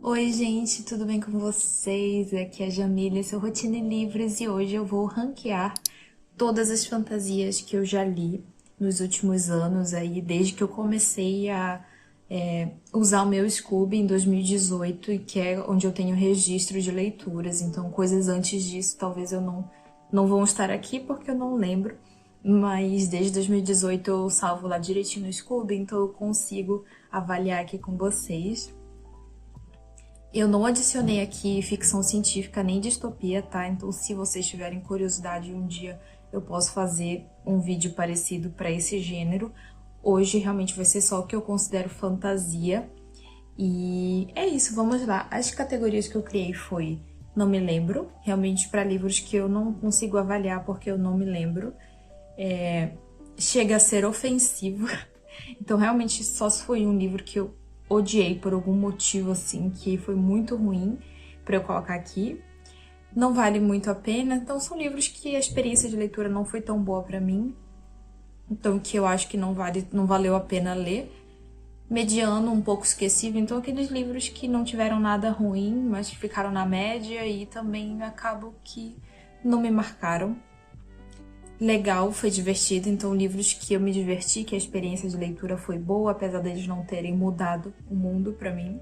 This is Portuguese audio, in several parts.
Oi gente, tudo bem com vocês? Aqui é a Jamília, seu Rotina em Livros, e hoje eu vou ranquear todas as fantasias que eu já li nos últimos anos, aí, desde que eu comecei a usar o meu Scooby em 2018, e que é onde eu tenho registro de leituras. Então, coisas antes disso talvez eu não vão estar aqui porque eu não lembro, mas desde 2018 eu salvo lá direitinho no Scooby, então eu consigo avaliar aqui com vocês. Eu não adicionei aqui ficção científica nem distopia, tá? Então, se vocês tiverem curiosidade, um dia eu posso fazer um vídeo parecido para esse gênero. Hoje, realmente, vai ser só o que eu considero fantasia. E é isso, vamos lá. As categorias que eu criei foi não me lembro, realmente para livros que eu não consigo avaliar porque eu não me lembro. Chega a ser ofensivo. Então, realmente, só se foi um livro que eu odiei por algum motivo, assim, que foi muito ruim pra eu colocar aqui. Não vale muito a pena. Então, são livros que a experiência de leitura não foi tão boa pra mim. Então, que eu acho que não valeu a pena ler. Mediano, um pouco esquecível. Então, aqueles livros que não tiveram nada ruim, mas que ficaram na média e também acabam que não me marcaram. Legal, foi divertido, então livros que eu me diverti, que a experiência de leitura foi boa, apesar deles não terem mudado o mundo pra mim.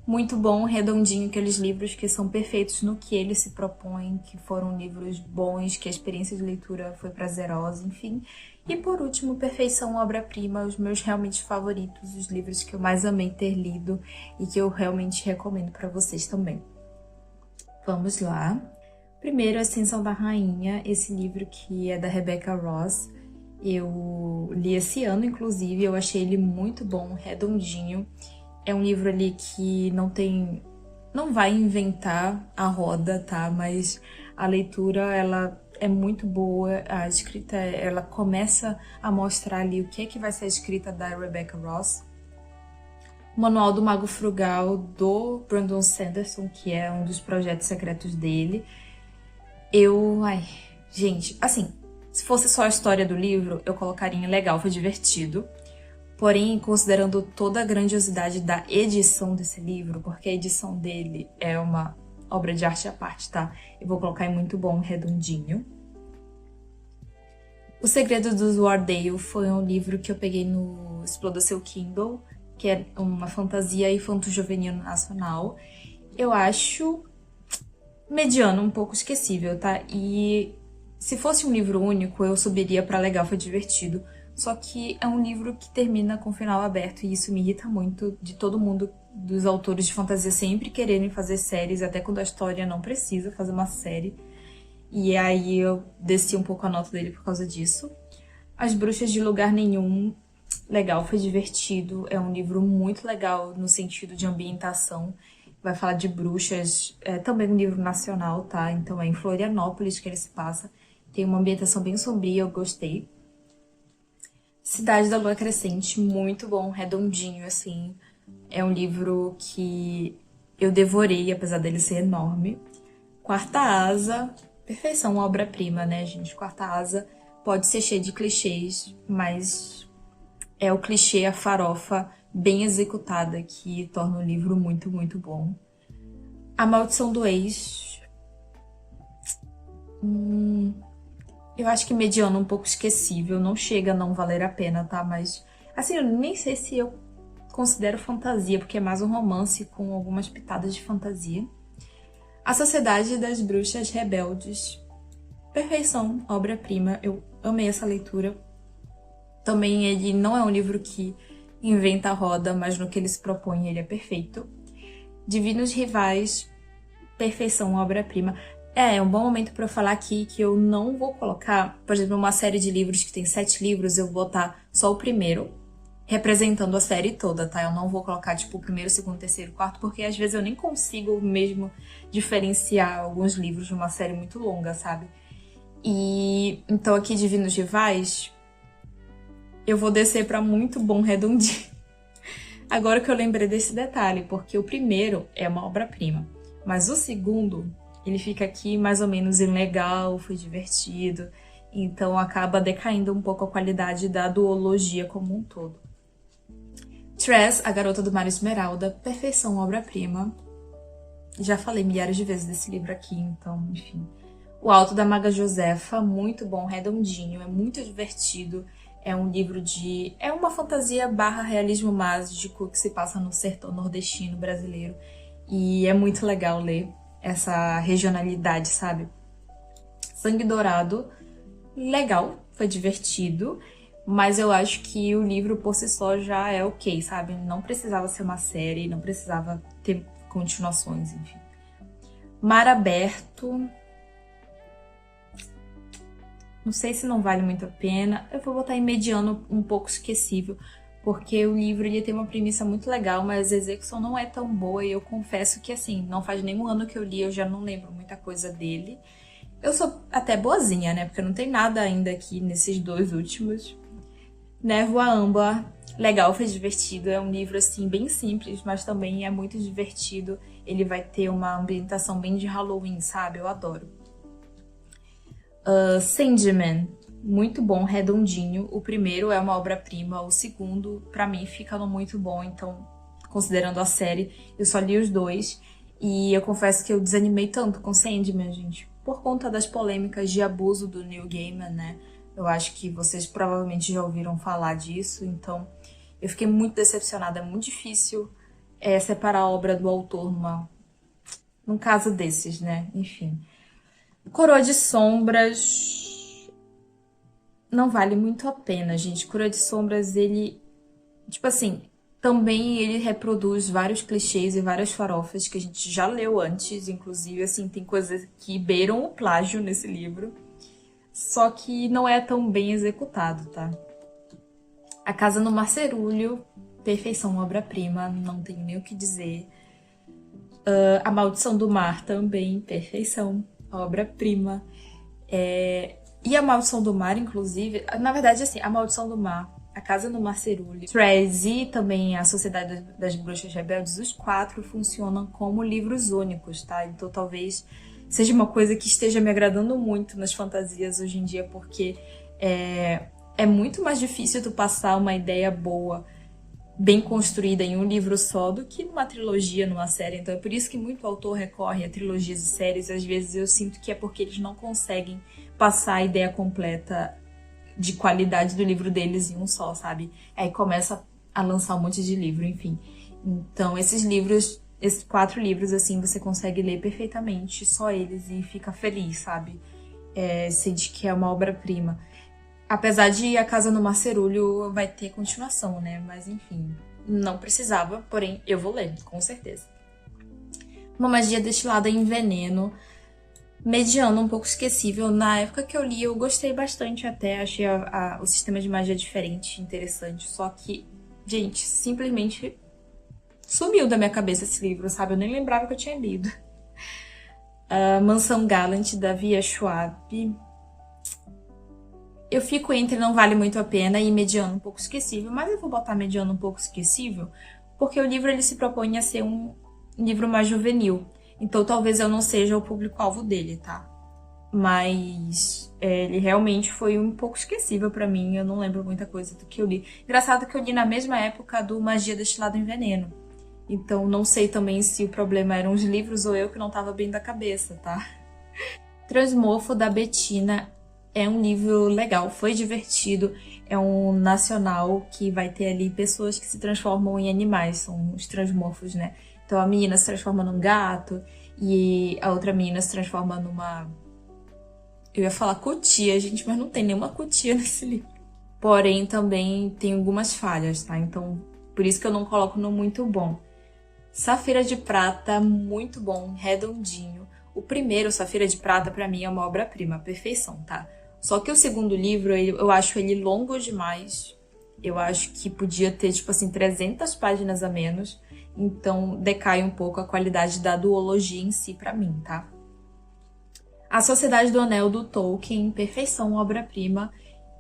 Muito bom, redondinho, aqueles livros que são perfeitos no que eles se propõem, que foram livros bons, que a experiência de leitura foi prazerosa, enfim. E por último, Perfeição, obra-prima, os meus realmente favoritos, os livros que eu mais amei ter lido e que eu realmente recomendo pra vocês também. Vamos lá. Primeiro, Ascensão da Rainha, esse livro que é da Rebecca Ross. Eu li esse ano, inclusive, eu achei ele muito bom, redondinho. É um livro ali que não vai inventar a roda, tá? Mas a leitura, ela é muito boa, a escrita, ela começa a mostrar ali o que é que vai ser a escrita da Rebecca Ross. O Manual do Mago Frugal, do Brandon Sanderson, que é um dos projetos secretos dele. Gente, assim, se fosse só a história do livro, eu colocaria legal, foi divertido. Porém, considerando toda a grandiosidade da edição desse livro, porque a edição dele é uma obra de arte à parte, tá? Eu vou colocar em muito bom, redondinho. O Segredo dos Wardale foi um livro que eu peguei no Exploda Seu Kindle, que é uma fantasia infanto-juvenil nacional. Eu acho mediano, um pouco esquecível, tá? E se fosse um livro único, eu subiria pra legal, foi divertido. Só que é um livro que termina com o final aberto e isso me irrita muito, de todo mundo, dos autores de fantasia sempre quererem fazer séries, até quando a história não precisa fazer uma série. E aí eu desci um pouco a nota dele por causa disso. As Bruxas de Lugar Nenhum, legal, foi divertido. É um livro muito legal no sentido de ambientação. Vai falar de bruxas, é também um livro nacional, tá? Então é em Florianópolis que ele se passa. Tem uma ambientação bem sombria, eu gostei. Cidade da Lua Crescente, muito bom, redondinho, assim. É um livro que eu devorei, apesar dele ser enorme. Quarta Asa, perfeição, obra-prima, né, gente? Quarta Asa pode ser cheio de clichês, mas é o clichê, a farofa bem executada que torna o livro muito, muito bom. A Maldição do Ex. Eu acho que mediano, um pouco esquecível. Não chega a não valer a pena, tá? Mas, assim, eu nem sei se eu considero fantasia, porque é mais um romance com algumas pitadas de fantasia. A Sociedade das Bruxas Rebeldes. Perfeição, obra-prima. Eu amei essa leitura. Também ele não é um livro que inventa a roda, mas no que ele se propõe ele é perfeito. Divinos Rivais, perfeição, obra-prima. É um bom momento para eu falar aqui que eu não vou colocar, por exemplo, uma série de livros que tem 7 livros, eu vou botar só o primeiro, representando a série toda, tá? Eu não vou colocar, tipo, o primeiro, segundo, terceiro, quarto, porque às vezes eu nem consigo mesmo diferenciar alguns livros de uma série muito longa, sabe? E então aqui, Divinos Rivais, eu vou descer pra muito bom, redondinho. Agora que eu lembrei desse detalhe, porque o primeiro é uma obra-prima, mas o segundo, ele fica aqui mais ou menos em legal, foi divertido, então acaba decaindo um pouco a qualidade da duologia como um todo. Stress, A Garota do Mar Esmeralda, perfeição, obra-prima. Já falei milhares de vezes desse livro aqui, então, enfim. O Alto da Maga Josefa, muito bom, redondinho, é muito divertido. É um livro de... é uma fantasia barra realismo mágico que se passa no sertão nordestino brasileiro. E é muito legal ler essa regionalidade, sabe? Sangue Dourado, legal, foi divertido. Mas eu acho que o livro por si só já é ok, sabe? Não precisava ser uma série, não precisava ter continuações, enfim. Mar Aberto. Não sei se não vale muito a pena. Eu vou botar em mediano, um pouco esquecível, porque o livro ele tem uma premissa muito legal, mas a execução não é tão boa e eu confesso que, assim, não faz nenhum ano que eu li, eu já não lembro muita coisa dele. Eu sou até boazinha, né? Porque não tem nada ainda aqui nesses dois últimos. Névoa Âmbar, legal, foi divertido. É um livro, assim, bem simples, mas também é muito divertido. Ele vai ter uma ambientação bem de Halloween, sabe? Eu adoro. Sandman, muito bom, redondinho. O primeiro é uma obra-prima, o segundo, pra mim, fica no muito bom. Então, considerando a série, eu só li os dois. E eu confesso que eu desanimei tanto com Sandman, gente, por conta das polêmicas de abuso do Neil Gaiman, né? Eu acho que vocês provavelmente já ouviram falar disso, então eu fiquei muito decepcionada. É muito difícil separar a obra do autor num caso desses, né? Enfim. Coroa de Sombras não vale muito a pena, gente. Coroa de Sombras, ele... tipo assim, também ele reproduz vários clichês e várias farofas que a gente já leu antes. Inclusive, assim, tem coisas que beiram o plágio nesse livro. Só que não é tão bem executado, tá? A Casa no Marcerulho, perfeição, obra-prima, não tenho nem o que dizer. A Maldição do Mar também, perfeição, obra-prima. E a Maldição do Mar, inclusive, na verdade, assim, a Maldição do Mar, a Casa no Marcerulho, Threads e também a Sociedade das Bruxas Rebeldes, os 4 funcionam como livros únicos, tá? Então talvez seja uma coisa que esteja me agradando muito nas fantasias hoje em dia, porque é muito mais difícil tu passar uma ideia boa, bem construída em um livro só, do que numa trilogia, numa série. Então é por isso que muito autor recorre a trilogias e séries. Às vezes eu sinto que é porque eles não conseguem passar a ideia completa de qualidade do livro deles em um só, sabe? Aí começa a lançar um monte de livro, enfim. Então esses livros... esses 4 livros, assim, você consegue ler perfeitamente, só eles, e fica feliz, sabe? Sente que é uma obra-prima. Apesar de A Casa no Marcerulho vai ter continuação, né? Mas, enfim, não precisava, porém, eu vou ler, com certeza. Uma Magia Destilada em Veneno, mediano, um pouco esquecível. Na época que eu li, eu gostei bastante até, achei o sistema de magia diferente, interessante, só que, gente, simplesmente... sumiu da minha cabeça esse livro, sabe? Eu nem lembrava que eu tinha lido. Mansão Gallant, da Via Schwab. Eu fico entre não vale muito a pena e mediano um pouco esquecível, mas eu vou botar mediano um pouco esquecível porque o livro ele se propõe a ser um livro mais juvenil. Então talvez eu não seja o público-alvo dele, tá? Mas ele realmente foi um pouco esquecível pra mim, eu não lembro muita coisa do que eu li. Engraçado que eu li na mesma época do Magia Destilada em Veneno. Então não sei também se o problema eram os livros ou eu que não tava bem da cabeça, tá? Transmorfo, da Bettina, é um livro legal, foi divertido. É um nacional que vai ter ali pessoas que se transformam em animais, são os transmorfos, né? Então a menina se transforma num gato e a outra menina se transforma numa... eu ia falar cutia, gente, mas não tem nenhuma cutia nesse livro. Porém, também tem algumas falhas, tá? Então, por isso que eu não coloco no muito bom. Safira de Prata, muito bom, redondinho. O primeiro, Safira de Prata, pra mim é uma obra-prima, perfeição, tá? Só que o segundo livro, eu acho ele longo demais. Eu acho que podia ter, tipo assim, 300 páginas a menos. Então, decai um pouco a qualidade da duologia em si pra mim, tá? A Sociedade do Anel, do Tolkien, perfeição, obra-prima.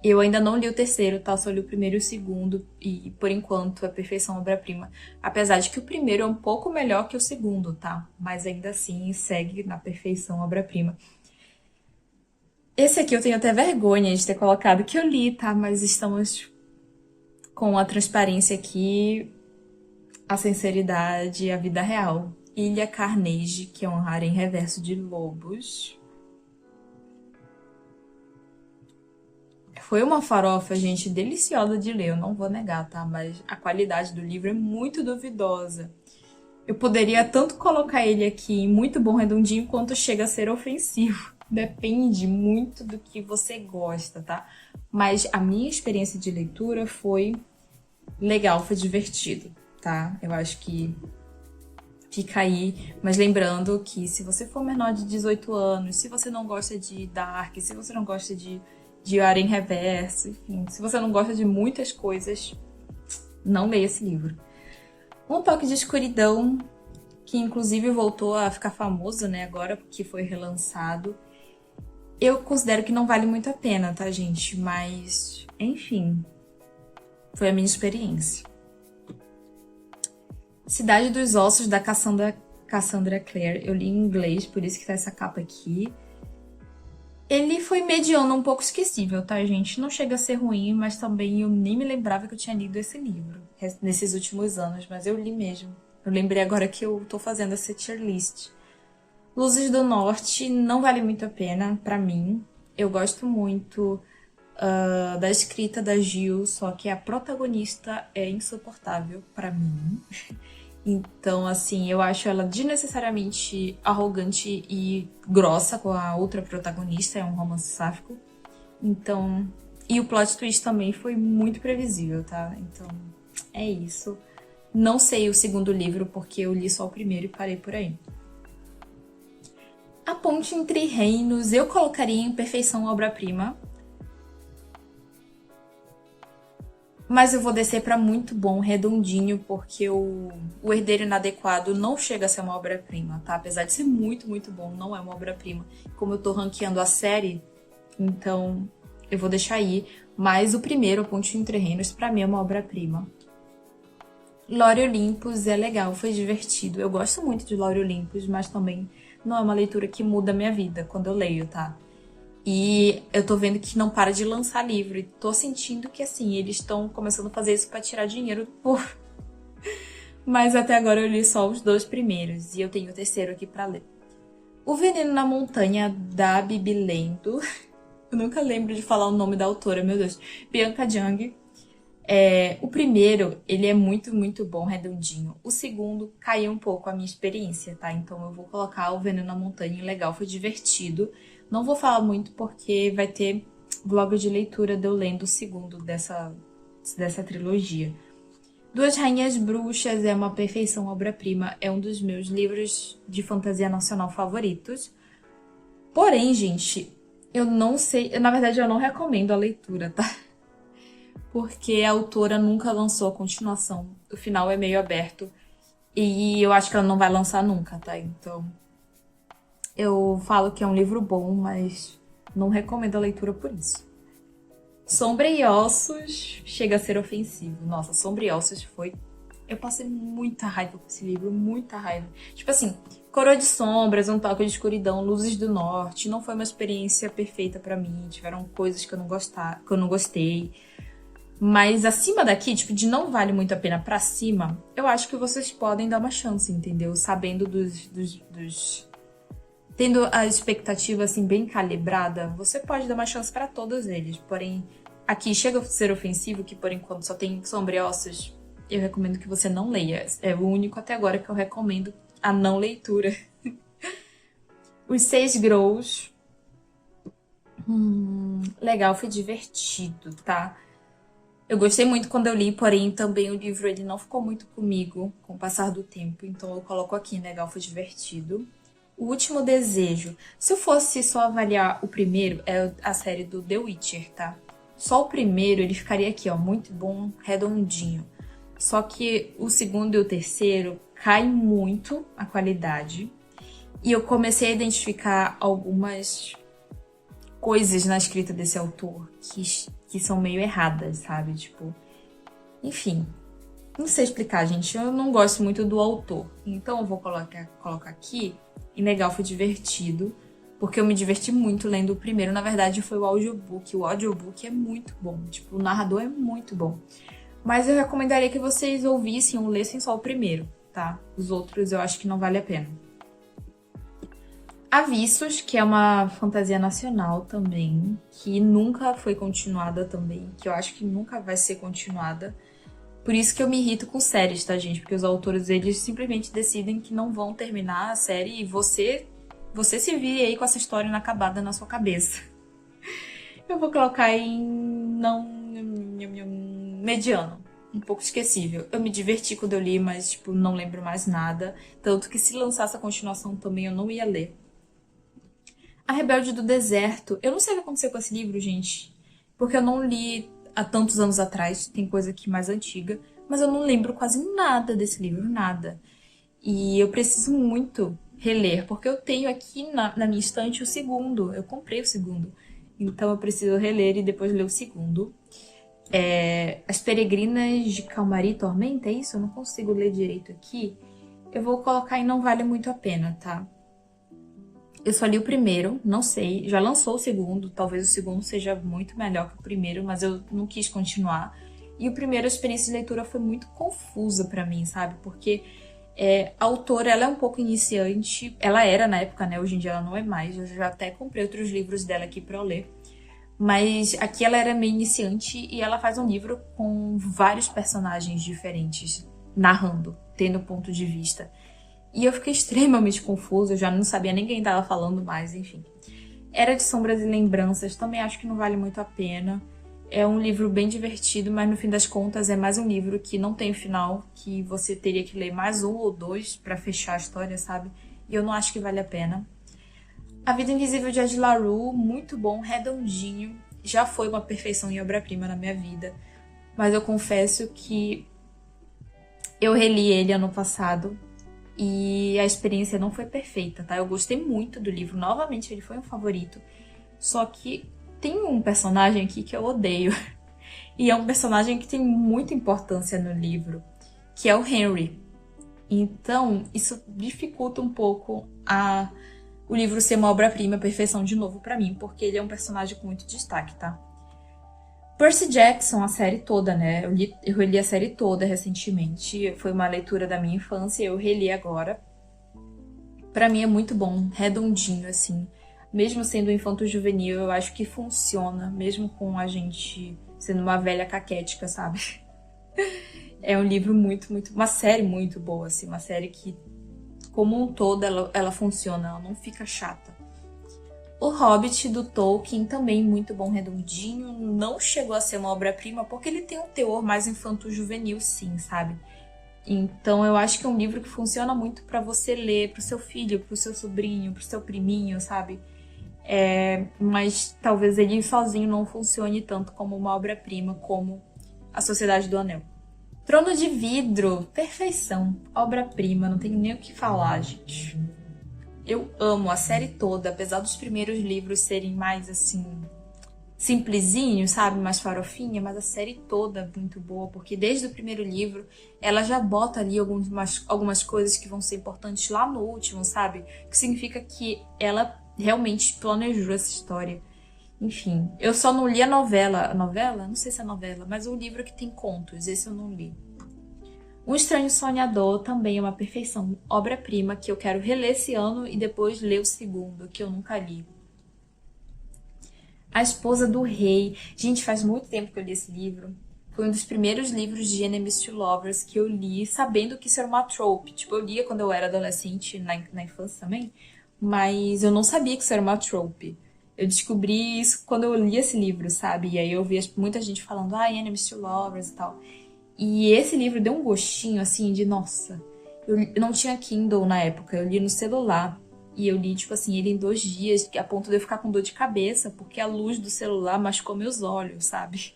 Eu ainda não li o terceiro, tá? Só li o primeiro e o segundo. E, por enquanto, é perfeição, obra-prima. Apesar de que o primeiro é um pouco melhor que o segundo, tá? Mas ainda assim, segue na perfeição, obra-prima. Esse aqui eu tenho até vergonha de ter colocado que eu li, tá? Mas estamos com a transparência aqui. a sinceridade e a vida real. Ilha Carnegie, que é um harém reverso de lobos. Foi uma farofa, gente, deliciosa de ler, eu não vou negar, tá? Mas a qualidade do livro é muito duvidosa. Eu poderia tanto colocar ele aqui em muito bom redondinho, quanto chega a ser ofensivo. Depende muito do que você gosta, tá? Mas a minha experiência de leitura foi legal, foi divertido, tá? Eu acho que fica aí. Mas lembrando que se você for menor de 18 anos, se você não gosta de Dark, se você não gosta de harém reverso, enfim, se você não gosta de muitas coisas, não leia esse livro. Um Toque de Escuridão, que inclusive voltou a ficar famoso, né, agora que foi relançado. Eu considero que não vale muito a pena, tá, gente? Mas, enfim, foi a minha experiência. Cidade dos Ossos, da Cassandra Clare. Eu li em inglês, por isso que tá essa capa aqui. Ele foi mediano, um pouco esquecível, tá, gente? Não chega a ser ruim, mas também eu nem me lembrava que eu tinha lido esse livro nesses últimos anos, mas eu li mesmo. Eu lembrei agora que eu tô fazendo essa tier list. Luzes do Norte não vale muito a pena pra mim. Eu gosto muito da escrita da Gil, só que a protagonista é insuportável pra mim. Então, assim, eu acho ela desnecessariamente arrogante e grossa com a outra protagonista, é um romance sáfico. Então, e o plot twist também foi muito previsível, tá? Então, é isso. Não sei o segundo livro, porque eu li só o primeiro e parei por aí. A Ponte Entre Reinos, eu colocaria em perfeição obra-prima. Mas eu vou descer pra muito bom, redondinho, porque o Herdeiro Inadequado não chega a ser uma obra-prima, tá? Apesar de ser muito, muito bom, não é uma obra-prima. Como eu tô ranqueando a série, então eu vou deixar aí. Mas o primeiro, A Ponte Entre Reinos, pra mim é uma obra-prima. Lore Olympus é legal, foi divertido. Eu gosto muito de Lore Olympus, mas também não é uma leitura que muda a minha vida quando eu leio, tá? E eu tô vendo que não para de lançar livro. E tô sentindo que, assim, eles estão começando a fazer isso pra tirar dinheiro do povo. Mas até agora eu li só os 2 primeiros. E eu tenho o terceiro aqui pra ler. O Veneno na Montanha, da Bibi Lendo. Eu nunca lembro de falar o nome da autora, meu Deus. Bianca Jung. O primeiro, ele é muito, muito bom, redondinho. O segundo, caiu um pouco a minha experiência, tá? Então eu vou colocar o Veneno na Montanha. Legal, foi divertido. Não vou falar muito porque vai ter vlog de leitura de eu lendo o segundo dessa trilogia. Duas Rainhas Bruxas é uma perfeição, obra-prima. É um dos meus livros de fantasia nacional favoritos. Porém, gente, eu não sei... Na verdade, eu não recomendo a leitura, tá? Porque a autora nunca lançou a continuação. O final é meio aberto. E eu acho que ela não vai lançar nunca, tá? Então... eu falo que é um livro bom, mas não recomendo a leitura por isso. Sombra e Ossos chega a ser ofensivo. Nossa, Sombra e Ossos foi... eu passei muita raiva com esse livro, muita raiva. Tipo assim, Coroa de Sombras, Um Toque de Escuridão, Luzes do Norte, não foi uma experiência perfeita pra mim. Tiveram coisas que eu não gostei. Mas acima daqui, tipo, de não vale muito a pena pra cima, eu acho que vocês podem dar uma chance, entendeu? Sabendo tendo a expectativa, assim, bem calibrada, você pode dar uma chance pra todos eles. Porém, aqui chega a ser ofensivo, que por enquanto só tem Sombra e Ossos. Eu recomendo que você não leia. É o único até agora que eu recomendo a não leitura. Os 6 Grows. Legal, foi divertido, tá? Eu gostei muito quando eu li, porém também o livro ele não ficou muito comigo com o passar do tempo. Então eu coloco aqui, legal, foi divertido. O Último Desejo. Se eu fosse só avaliar o primeiro, é a série do The Witcher, tá? Só o primeiro, ele ficaria aqui, ó, muito bom, redondinho. Só que o segundo e o terceiro cai muito a qualidade. E eu comecei a identificar algumas coisas na escrita desse autor que são meio erradas, sabe? Tipo, enfim, não sei explicar, gente. Eu não gosto muito do autor. Então eu vou colocar aqui. E legal, foi divertido. Porque eu me diverti muito lendo o primeiro. Na verdade, foi o audiobook. O audiobook é muito bom. Tipo, o narrador é muito bom. Mas eu recomendaria que vocês ouvissem ou lessem só o primeiro, tá? Os outros eu acho que não vale a pena. Avisos, que é uma fantasia nacional também, que nunca foi continuada também, que eu acho que nunca vai ser continuada. Por isso que eu me irrito com séries, tá, gente? Porque os autores, eles simplesmente decidem que não vão terminar a série e você se vire aí com essa história inacabada na sua cabeça. Eu vou colocar em não mediano, um pouco esquecível. Eu me diverti quando eu li, mas tipo, não lembro mais nada. Tanto que se lançasse a continuação também eu não ia ler. A Rebelde do Deserto. Eu não sei o que aconteceu com esse livro, gente. Porque eu não li há tantos anos atrás. Tem coisa aqui mais antiga. Mas eu não lembro quase nada desse livro, nada. E eu preciso muito reler, porque eu tenho aqui na minha estante o segundo. Eu comprei o segundo. Então eu preciso reler e depois ler o segundo. As Peregrinas de Calmaria e Tormenta, é isso? Eu não consigo ler direito aqui. Eu vou colocar em Não Vale Muito a Pena, tá? Eu só li o primeiro, não sei. Já lançou o segundo, talvez o segundo seja muito melhor que o primeiro, mas eu não quis continuar. E o primeiro, a experiência de leitura foi muito confusa pra mim, sabe? Porque a autora, ela é um pouco iniciante. Ela era na época, né? Hoje em dia ela não é mais. Eu já até comprei outros livros dela aqui pra eu ler. Mas aqui ela era meio iniciante e ela faz um livro com vários personagens diferentes, narrando, tendo ponto de vista. E eu fiquei extremamente confusa, eu já não sabia nem quem tava falando mais, enfim. Era de Sombras e Lembranças, também acho que não vale muito a pena. É um livro bem divertido, mas no fim das contas é mais um livro que não tem final, que você teria que ler mais um ou dois pra fechar a história, sabe? E eu não acho que vale a pena. A Vida Invisível de Ed La Rue, muito bom, redondinho. Já foi uma perfeição e obra-prima na minha vida. Mas eu confesso que eu reli ele ano passado e a experiência não foi perfeita, tá? Eu gostei muito do livro, novamente ele foi um favorito. Só que tem um personagem aqui que eu odeio. E é um personagem que tem muita importância no livro, que é o Henry. Então, isso dificulta um pouco o livro ser uma obra-prima, perfeição de novo pra mim, porque ele é um personagem com muito destaque, tá? Percy Jackson, a série toda, né? Eu reli a série toda recentemente. Foi uma leitura da minha infância, eu reli agora. Pra mim é muito bom, redondinho, assim. Mesmo sendo infanto-juvenil, eu acho que funciona, mesmo com a gente sendo uma velha caquética, sabe? É um livro uma série muito boa, assim. Uma série que, como um todo, ela funciona, ela não fica chata. O Hobbit, do Tolkien, também muito bom, redondinho. Não chegou a ser uma obra-prima, porque ele tem um teor mais infanto-juvenil, sim, sabe? Então eu acho que é um livro que funciona muito pra você ler pro seu filho, pro seu sobrinho, pro seu priminho, sabe? Mas talvez ele sozinho não funcione tanto como uma obra-prima, como A Sociedade do Anel. Trono de Vidro, perfeição, obra-prima, não tenho nem o que falar, gente. Eu amo a série toda, apesar dos primeiros livros serem mais, assim, simplesinhos, sabe? Mais farofinha, mas a série toda é muito boa, porque desde o primeiro livro ela já bota ali algumas coisas que vão ser importantes lá no último, sabe? Que significa que ela realmente planejou essa história. Enfim, eu só não li a novela. A novela? Não sei se é novela, mas o livro que tem contos, esse eu não li. Um Estranho Sonhador também é uma perfeição, obra-prima, que eu quero reler esse ano e depois ler o segundo, que eu nunca li. A Esposa do Rei. Gente, faz muito tempo que eu li esse livro. Foi um dos primeiros livros de Enemies to Lovers que eu li, sabendo que isso era uma trope. Tipo, eu lia quando eu era adolescente, na infância também, mas eu não sabia que isso era uma trope. Eu descobri isso quando eu li esse livro, sabe? E aí eu vi muita gente falando, Enemies to Lovers e tal. E esse livro deu um gostinho, assim, de nossa. Eu não tinha Kindle na época, eu li no celular. E eu li, tipo assim, ele em 2 dias, a ponto de eu ficar com dor de cabeça, porque a luz do celular machucou meus olhos, sabe?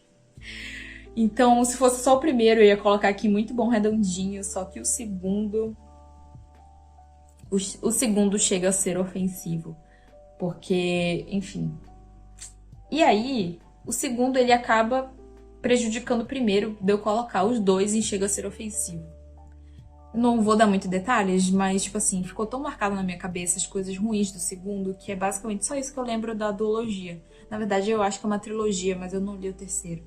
Então, se fosse só o primeiro, eu ia colocar aqui muito bom, redondinho, só que o segundo... O segundo chega a ser ofensivo, porque, enfim... E aí, o segundo, ele acaba prejudicando o primeiro, de eu colocar os dois em chega a ser ofensivo. Não vou dar muito detalhes, mas, tipo assim, ficou tão marcado na minha cabeça as coisas ruins do segundo, que é basicamente só isso que eu lembro da duologia. Na verdade, eu acho que é uma trilogia, mas eu não li o terceiro.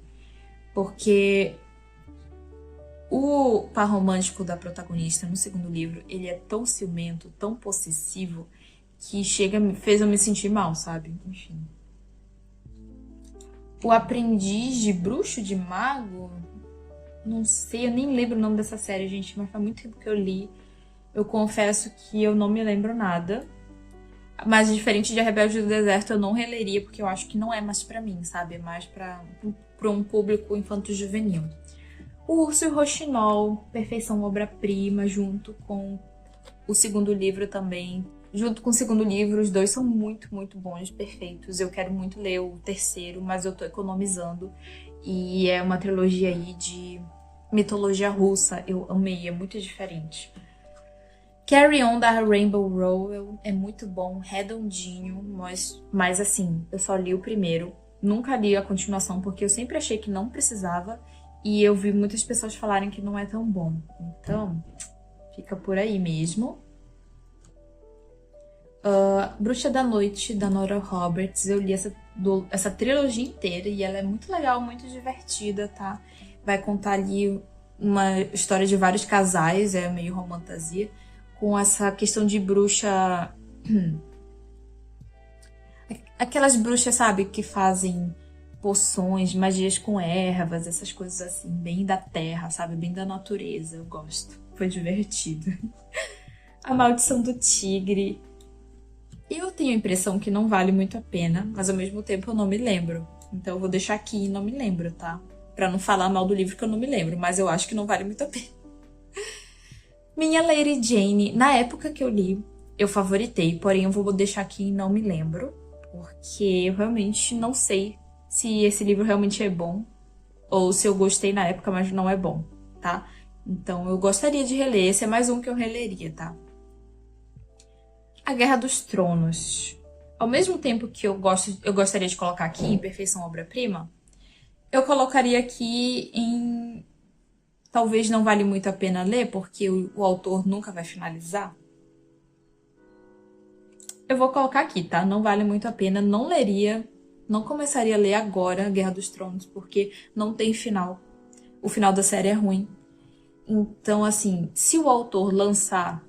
Porque O par romântico da protagonista no segundo livro, ele é tão ciumento, tão possessivo, que fez eu me sentir mal, sabe? Enfim. O Aprendiz de Bruxo de Mago, não sei, eu nem lembro o nome dessa série, gente, mas faz muito tempo que eu li. Eu confesso que eu não me lembro nada. Mas diferente de A Rebelde do Deserto, eu não releria, porque eu acho que não é mais pra mim, sabe? É mais pra um público infanto-juvenil. O Urso e o Roxinol, Perfeição Obra-Prima, junto com o segundo livro também. Junto com o segundo livro, os dois são muito, muito bons, perfeitos. Eu quero muito ler o terceiro, mas eu tô economizando. E é uma trilogia aí de mitologia russa. Eu amei, é muito diferente. Carry On da Rainbow Rowell é muito bom, redondinho, mas assim, eu só li o primeiro. Nunca li a continuação porque eu sempre achei que não precisava. E eu vi muitas pessoas falarem que não é tão bom. Então, fica por aí mesmo. Bruxa da Noite, da Nora Roberts. Eu li essa trilogia inteira e ela é muito legal, muito divertida, tá? Vai contar ali uma história de vários casais, é meio romantasia, com essa questão de bruxa... Aquelas bruxas, sabe, que fazem poções, magias com ervas, essas coisas assim, bem da terra, sabe? Bem da natureza, eu gosto. Foi divertido. A Maldição do Tigre. Eu tenho a impressão que não vale muito a pena, mas ao mesmo tempo eu não me lembro. Então eu vou deixar aqui e não me lembro, tá? Pra não falar mal do livro que eu não me lembro, mas eu acho que não vale muito a pena. Minha Lady Jane, na época que eu li, eu favoritei, porém eu vou deixar aqui e não me lembro, porque eu realmente não sei se esse livro realmente é bom, ou se eu gostei na época, mas não é bom, tá? Então eu gostaria de reler, esse é mais um que eu releria, tá? A Guerra dos Tronos. Ao mesmo tempo que eu gostaria de colocar aqui em Perfeição Obra-Prima, eu colocaria aqui em... Talvez não vale muito a pena ler, porque o autor nunca vai finalizar. Eu vou colocar aqui, tá? Não vale muito a pena, não leria, não começaria a ler agora Guerra dos Tronos, porque não tem final. O final da série é ruim. Então, assim, se o autor lançar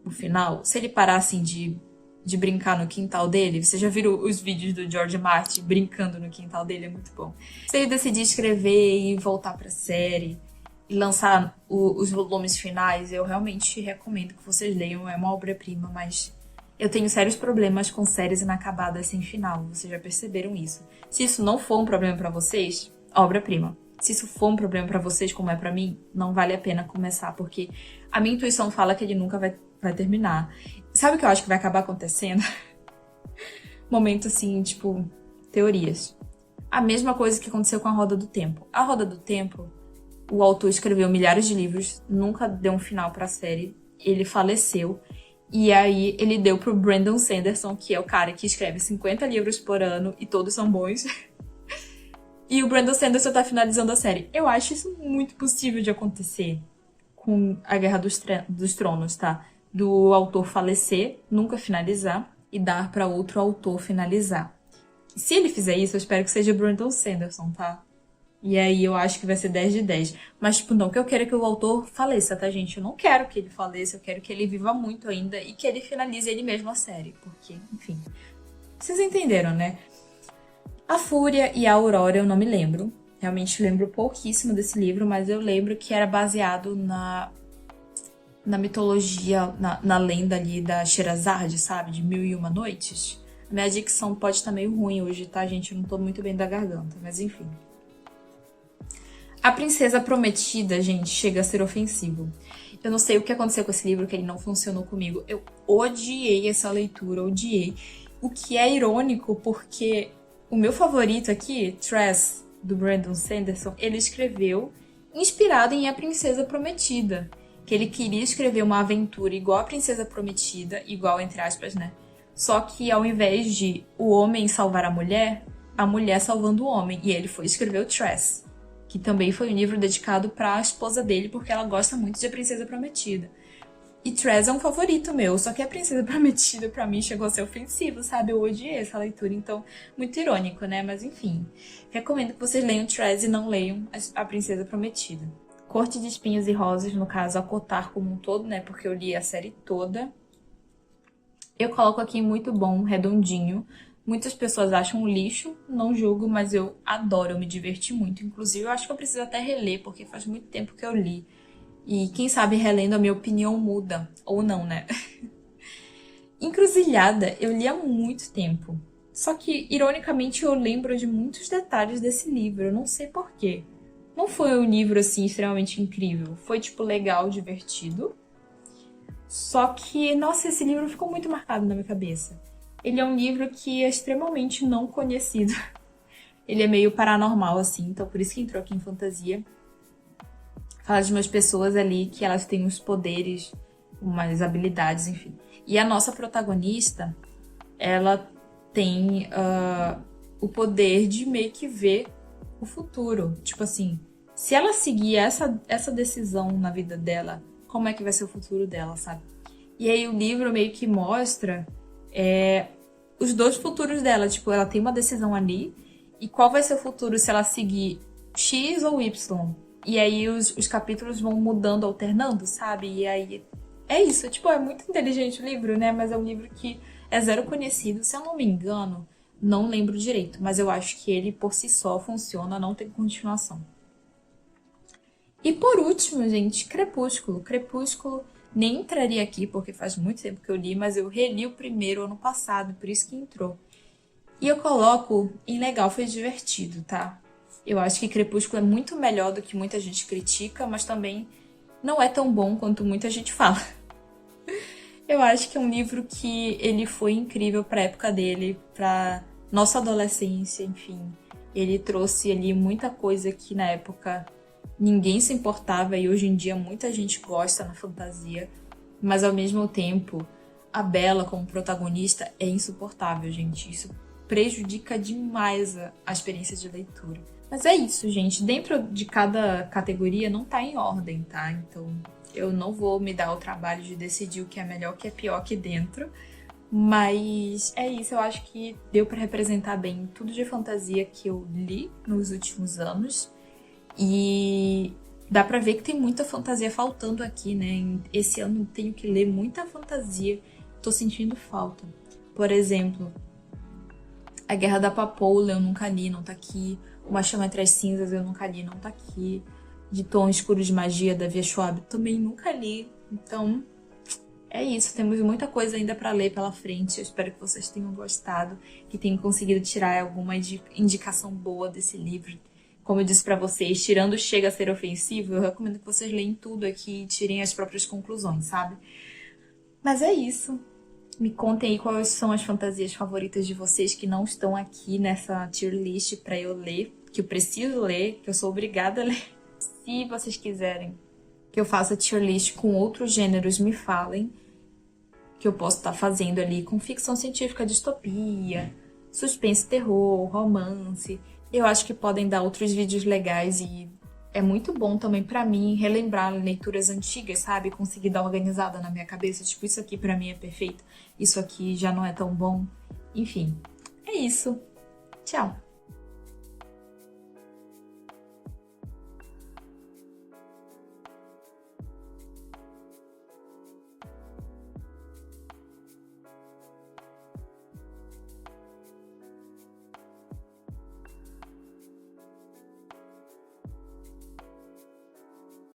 o final, se ele parar, assim, de brincar no quintal dele, você já viram os vídeos do George Martin brincando no quintal dele? É muito bom. Se ele decidir escrever e voltar pra série e lançar os volumes finais, eu realmente recomendo que vocês leiam. É uma obra-prima, mas eu tenho sérios problemas com séries inacabadas sem final. Vocês já perceberam isso. Se isso não for um problema pra vocês, obra-prima. Se isso for um problema pra vocês, como é pra mim, não vale a pena começar, porque a minha intuição fala que ele nunca vai terminar. Sabe o que eu acho que vai acabar acontecendo? Momento assim, tipo, teorias. A mesma coisa que aconteceu com a Roda do Tempo. A Roda do Tempo, o autor escreveu milhares de livros, nunca deu um final pra série, ele faleceu, e aí ele deu pro Brandon Sanderson, que é o cara que escreve 50 livros por ano e todos são bons. E o Brandon Sanderson tá finalizando a série. Eu acho isso muito possível de acontecer com a Guerra dos Tronos, tá? Do autor falecer, nunca finalizar, e dar pra outro autor finalizar. Se ele fizer isso, eu espero que seja Brandon Sanderson, tá? E aí eu acho que vai ser 10 de 10. Mas, tipo, não que eu queira que o autor faleça, tá, gente? Eu não quero que ele faleça, eu quero que ele viva muito ainda e que ele finalize ele mesmo a série. Porque, enfim... Vocês entenderam, né? A Fúria e a Aurora eu não me lembro. Realmente lembro pouquíssimo desse livro, mas eu lembro que era baseado na mitologia, na lenda ali da Sherazade, sabe? De Mil e Uma Noites. A minha dicção pode estar meio ruim hoje, tá, gente? Eu não tô muito bem da garganta, mas enfim. A Princesa Prometida, gente, chega a ser ofensivo. Eu não sei o que aconteceu com esse livro, que ele não funcionou comigo. Eu odiei essa leitura, odiei. O que é irônico, porque o meu favorito aqui, Tress, do Brandon Sanderson, ele escreveu inspirado em A Princesa Prometida. Que ele queria escrever uma aventura igual a Princesa Prometida, igual entre aspas, né? Só que ao invés de o homem salvar a mulher salvando o homem. E ele foi escrever o Tress, que também foi um livro dedicado para a esposa dele, porque ela gosta muito de A Princesa Prometida. E Tress é um favorito meu, só que A Princesa Prometida pra mim chegou a ser ofensivo, sabe? Eu odiei essa leitura, então muito irônico, né? Mas enfim, recomendo que vocês leiam Tress e não leiam A Princesa Prometida. Corte de Espinhos e Rosas, no caso, a Cotar como um todo, né? Porque eu li a série toda. Eu coloco aqui muito bom, redondinho. Muitas pessoas acham um lixo, não julgo, mas eu adoro, eu me diverti muito. Inclusive, eu acho que eu preciso até reler, porque faz muito tempo que eu li. E quem sabe relendo a minha opinião muda, ou não, né? Encruzilhada, eu li há muito tempo. Só que, ironicamente, eu lembro de muitos detalhes desse livro, eu não sei porquê. Não foi um livro, assim, extremamente incrível. Foi, tipo, legal, divertido. Só que, nossa, esse livro ficou muito marcado na minha cabeça. Ele é um livro que é extremamente não conhecido. Ele é meio paranormal, assim, então por isso que entrou aqui em fantasia. Fala de umas pessoas ali que elas têm uns poderes, umas habilidades, enfim. E a nossa protagonista, ela tem o poder de meio que ver o futuro. Tipo assim, se ela seguir essa decisão na vida dela, como é que vai ser o futuro dela, sabe? E aí o livro meio que mostra os dois futuros dela. Tipo, ela tem uma decisão ali, e qual vai ser o futuro se ela seguir X ou Y? E aí os capítulos vão mudando, alternando, sabe? E aí é isso. Tipo, é muito inteligente o livro, né? Mas é um livro que é zero conhecido. Se eu não me engano, não lembro direito, mas eu acho que ele por si só funciona, não tem continuação. E por último, gente, Crepúsculo. Crepúsculo nem entraria aqui, porque faz muito tempo que eu li, mas eu reli o primeiro ano passado, por isso que entrou. E eu coloco em legal, foi divertido, tá? Eu acho que Crepúsculo é muito melhor do que muita gente critica, mas também não é tão bom quanto muita gente fala. Eu acho que é um livro que ele foi incrível pra época dele, pra nossa adolescência, enfim. Ele trouxe ali muita coisa que na época ninguém se importava e hoje em dia muita gente gosta na fantasia. Mas ao mesmo tempo, a Bella como protagonista é insuportável, gente. Isso prejudica demais a experiência de leitura. Mas é isso, gente. Dentro de cada categoria não tá em ordem, tá? Então eu não vou me dar o trabalho de decidir o que é melhor, o que é pior aqui dentro. Mas é isso, eu acho que deu pra representar bem tudo de fantasia que eu li nos últimos anos. E dá pra ver que tem muita fantasia faltando aqui, né? Esse ano eu tenho que ler muita fantasia. Tô sentindo falta. Por exemplo, A Guerra da Papoula eu nunca li, não tá aqui. Uma Chama Entre as Cinzas eu nunca li, não tá aqui. De Tom Escuro de Magia, da Via Schwab, também nunca li. Então, é isso. Temos muita coisa ainda pra ler pela frente. Eu espero que vocês tenham gostado, que tenham conseguido tirar alguma indicação boa desse livro. Como eu disse pra vocês, tirando Chega a Ser Ofensivo, eu recomendo que vocês leiam tudo aqui e tirem as próprias conclusões, sabe? Mas é isso. Me contem aí quais são as fantasias favoritas de vocês que não estão aqui nessa tier list pra eu ler, que eu preciso ler, que eu sou obrigada a ler. Se vocês quiserem que eu faça tier list com outros gêneros, me falem, que eu posso estar fazendo ali com ficção científica, distopia, suspense, terror, romance. Eu acho que podem dar outros vídeos legais e é muito bom também pra mim relembrar leituras antigas, sabe? Conseguir dar uma organizada na minha cabeça. Tipo, isso aqui pra mim é perfeito, isso aqui já não é tão bom. Enfim, é isso. Tchau!